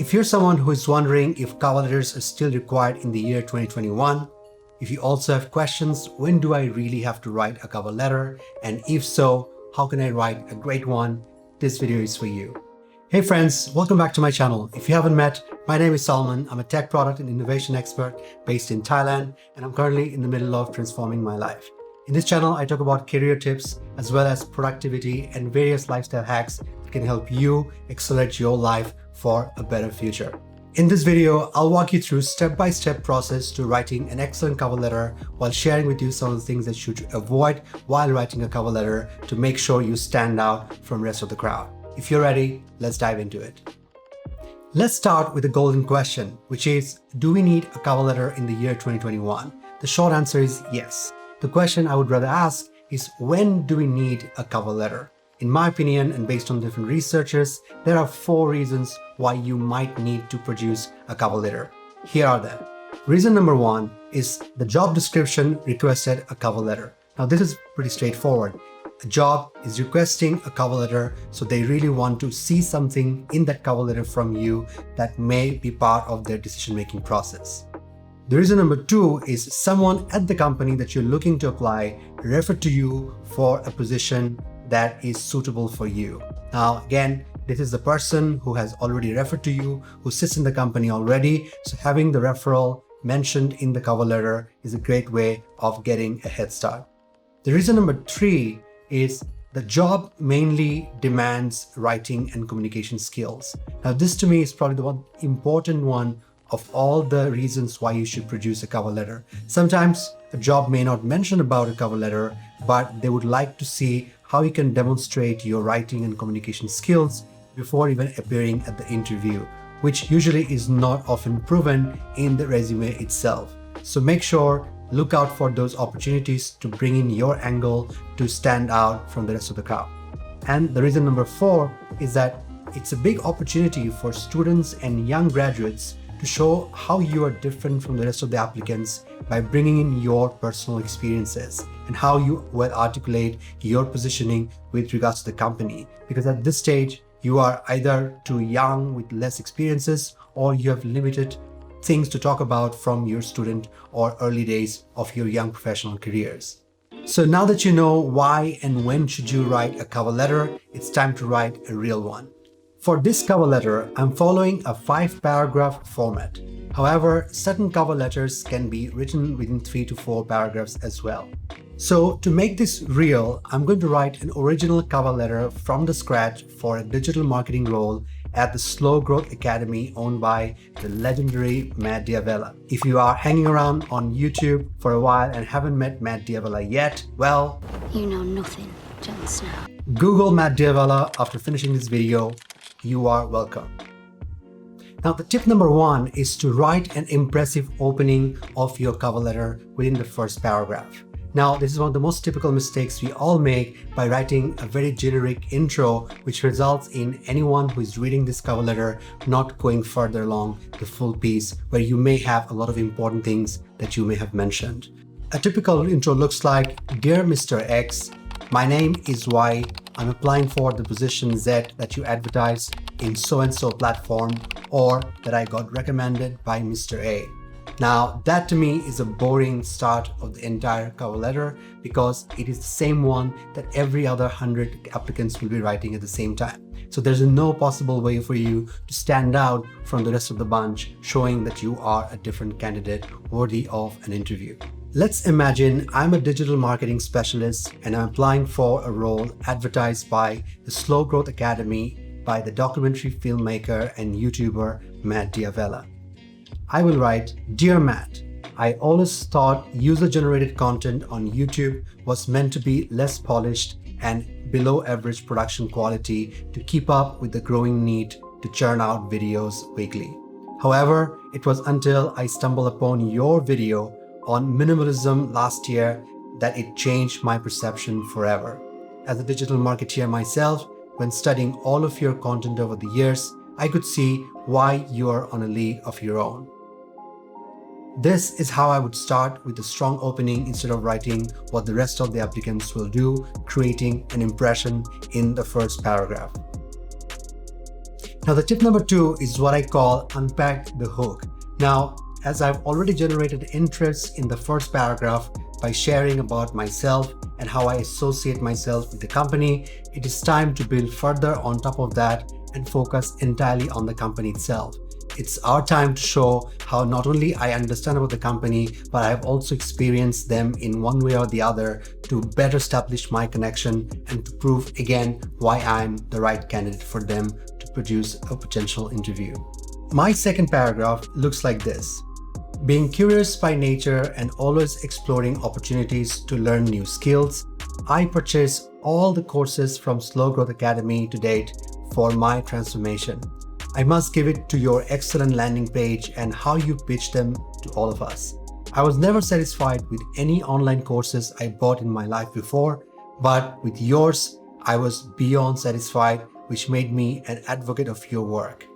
If you're someone who is wondering if cover letters are still required in the year 2021, if you also have questions, when do I really have to write a cover letter? And if so, how can I write a great one? This video is for you. Hey friends, welcome back to my channel. If you haven't met, my name is Salman. I'm a tech product and innovation expert based in Thailand, and I'm currently in the middle of transforming my life. In this channel, I talk about career tips as well as productivity and various lifestyle hacks that can help you accelerate your life for a better future. In this video, I'll walk you through step-by-step process to writing an excellent cover letter while sharing with you some of the things that you should avoid while writing a cover letter to make sure you stand out from the rest of the crowd. If you're ready, let's dive into it. Let's start with the golden question, which is, do we need a cover letter in the year 2021? The short answer is yes. The question I would rather ask is, when do we need a cover letter? In my opinion, and based on different researchers, there are 4 reasons why you might need to produce a cover letter. Here are them. Reason number 1 is the job description requested a cover letter. Now this is pretty straightforward. A job is requesting a cover letter, so they really want to see something in that cover letter from you that may be part of their decision-making process. The reason number 2 is someone at the company that you're looking to apply referred to you for a position that is suitable for you. Now, again, this is the person who has already referred to you, who sits in the company already. So having the referral mentioned in the cover letter is a great way of getting a head start. The reason number 3 is the job mainly demands writing and communication skills. Now, this to me is probably the one important one of all the reasons why you should produce a cover letter. Sometimes a job may not mention about a cover letter, but they would like to see how you can demonstrate your writing and communication skills before even appearing at the interview, which usually is not often proven in the resume itself. So make sure, look out for those opportunities to bring in your angle to stand out from the rest of the crowd. And the reason number 4 is that it's a big opportunity for students and young graduates to show how you are different from the rest of the applicants by bringing in your personal experiences and how you will articulate your positioning with regards to the company. Because at this stage, you are either too young with less experiences, or you have limited things to talk about from your student or early days of your young professional careers. So now that you know why and when should you write a cover letter, it's time to write a real one. For this cover letter, I'm following a 5-paragraph format. However, certain cover letters can be written within 3 to 4 paragraphs as well. So to make this real, I'm going to write an original cover letter from the scratch for a digital marketing role at the Slow Growth Academy owned by the legendary Matt D'Avella. If you are hanging around on YouTube for a while and haven't met Matt D'Avella yet, well, you know nothing, Jon Snow. Google Matt D'Avella after finishing this video. You are welcome. Now, the tip number 1 is to write an impressive opening of your cover letter within the first paragraph. Now, this is one of the most typical mistakes we all make by writing a very generic intro, which results in anyone who is reading this cover letter not going further along the full piece, where you may have a lot of important things that you may have mentioned. A typical intro looks like, "Dear Mr. X, my name is Y. I'm applying for the position Z that you advertise in so-and-so platform, or that I got recommended by Mr. A." Now, that to me is a boring start of the entire cover letter, because it is the same one that every other 100 applicants will be writing at the same time. So there's no possible way for you to stand out from the rest of the bunch, showing that you are a different candidate worthy of an interview. Let's imagine I'm a digital marketing specialist and I'm applying for a role advertised by the Slow Growth Academy by the documentary filmmaker and YouTuber Matt D'Avella. I will write, "Dear Matt, I always thought user-generated content on YouTube was meant to be less polished and below average production quality to keep up with the growing need to churn out videos weekly. However, it was until I stumbled upon your video on minimalism last year that it changed my perception forever. As a digital marketeer myself, when studying all of your content over the years, I could see why you are on a league of your own." This is how I would start, with a strong opening instead of writing what the rest of the applicants will do, creating an impression in the first paragraph. Now, the tip number 2 is what I call unpack the hook. Now, as I've already generated interest in the first paragraph by sharing about myself and how I associate myself with the company, it is time to build further on top of that and focus entirely on the company itself. It's our time to show how not only I understand about the company, but I have also experienced them in one way or the other to better establish my connection and to prove again why I'm the right candidate for them to produce a potential interview. My second paragraph looks like this. Being curious by nature and always exploring opportunities to learn new skills, I purchase all the courses from Slow Growth Academy to date for my transformation. I must give it to your excellent landing page and how you pitch them to all of us. I was never satisfied with any online courses I bought in my life before, but with yours, I was beyond satisfied, which made me an advocate of your work.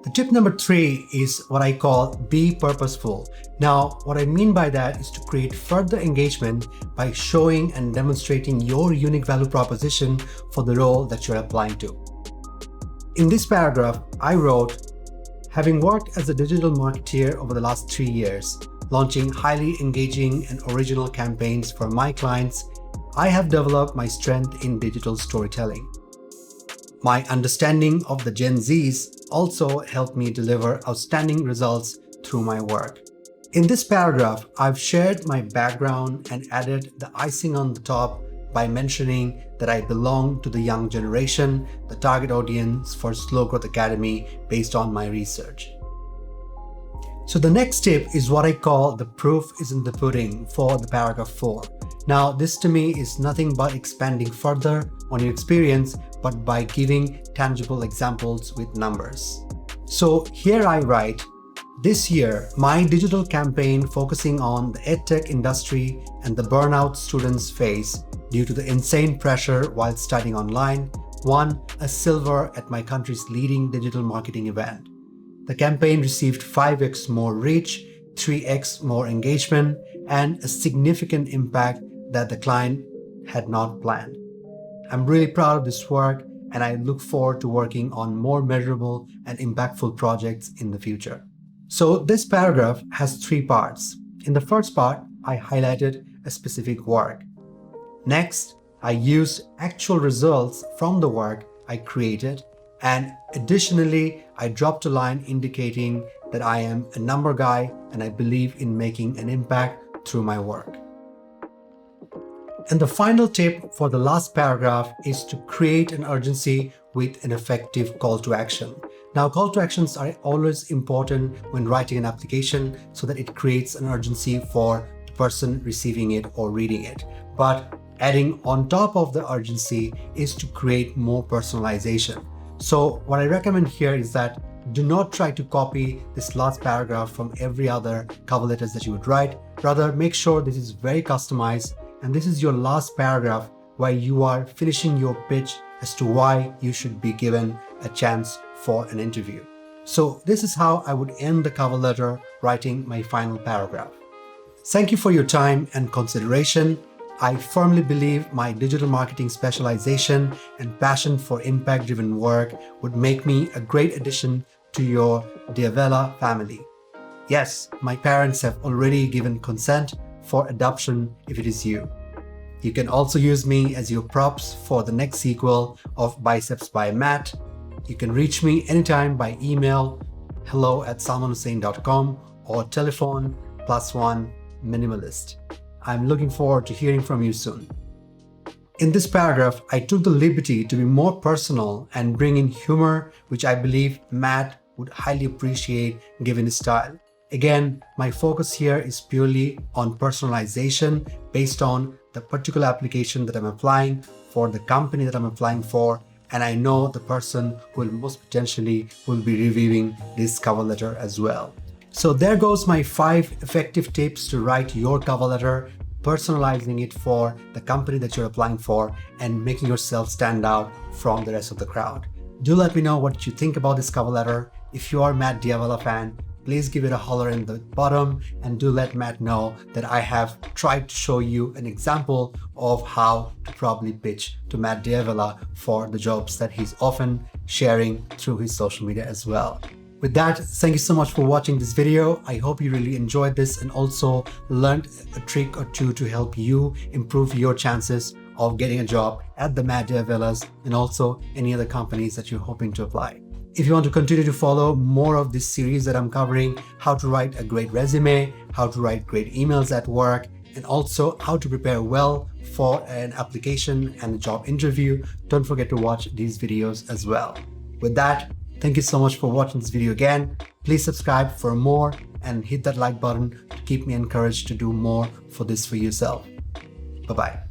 The tip number 3 is what I call be purposeful. Now, what I mean by that is to create further engagement by showing and demonstrating your unique value proposition for the role that you're applying to. In this paragraph, I wrote, having worked as a digital marketeer over the last 3 years, launching highly engaging and original campaigns for my clients, I have developed my strength in digital storytelling. My understanding of the Gen Zs also helped me deliver outstanding results through my work. In this paragraph, I've shared my background and added the icing on the top by mentioning that I belong to the young generation, the target audience for Slow Growth Academy based on my research. So the next tip is what I call the proof is in the pudding for the paragraph 4. Now, this to me is nothing but expanding further on your experience, but by giving tangible examples with numbers. So here I write, this year, my digital campaign focusing on the edtech industry and the burnout students face due to the insane pressure while studying online, won a silver at my country's leading digital marketing event. The campaign received 5x more reach, 3x more engagement, and a significant impact that the client had not planned. I'm really proud of this work, and I look forward to working on more measurable and impactful projects in the future. So this paragraph has 3 parts. In the first part, I highlighted a specific work. Next, I used actual results from the work I created, and additionally, I dropped a line indicating that I am a number guy and I believe in making an impact through my work. And the final tip for the last paragraph is to create an urgency with an effective call to action. Now, call to actions are always important when writing an application so that it creates an urgency for the person receiving it or reading it. But adding on top of the urgency is to create more personalization. So what I recommend here is that do not try to copy this last paragraph from every other cover letters that you would write. Rather, make sure this is very customized and this is your last paragraph where you are finishing your pitch as to why you should be given a chance for an interview. So this is how I would end the cover letter writing my final paragraph. Thank you for your time and consideration. I firmly believe my digital marketing specialization and passion for impact-driven work would make me a great addition to your Diavella family. Yes, my parents have already given consent for adoption if it is you. You can also use me as your props for the next sequel of Biceps by Matt. You can reach me anytime by email hello@salmanhossain.com or telephone +1 minimalist. I'm looking forward to hearing from you soon. In this paragraph, I took the liberty to be more personal and bring in humor, which I believe Matt would highly appreciate given his style. Again, my focus here is purely on personalization based on the particular application that I'm applying for the company that I'm applying for, and I know the person who will most potentially will be reviewing this cover letter as well. So there goes my 5 effective tips to write your cover letter, personalizing it for the company that you're applying for and making yourself stand out from the rest of the crowd. Do let me know what you think about this cover letter. If you are a Matt Diavella fan, please give it a holler in the bottom and do let Matt know that I have tried to show you an example of how to probably pitch to Matt D'Avella for the jobs that he's often sharing through his social media as well. With that, thank you so much for watching this video. I hope you really enjoyed this and also learned a trick or two to help you improve your chances of getting a job at the Matt D'Avella's and also any other companies that you're hoping to apply. If you want to continue to follow more of this series that I'm covering, how to write a great resume, how to write great emails at work, and also how to prepare well for an application and a job interview, don't forget to watch these videos as well. With that, thank you so much for watching this video again. Please subscribe for more and hit that like button to keep me encouraged to do more for this for yourself. Bye-bye.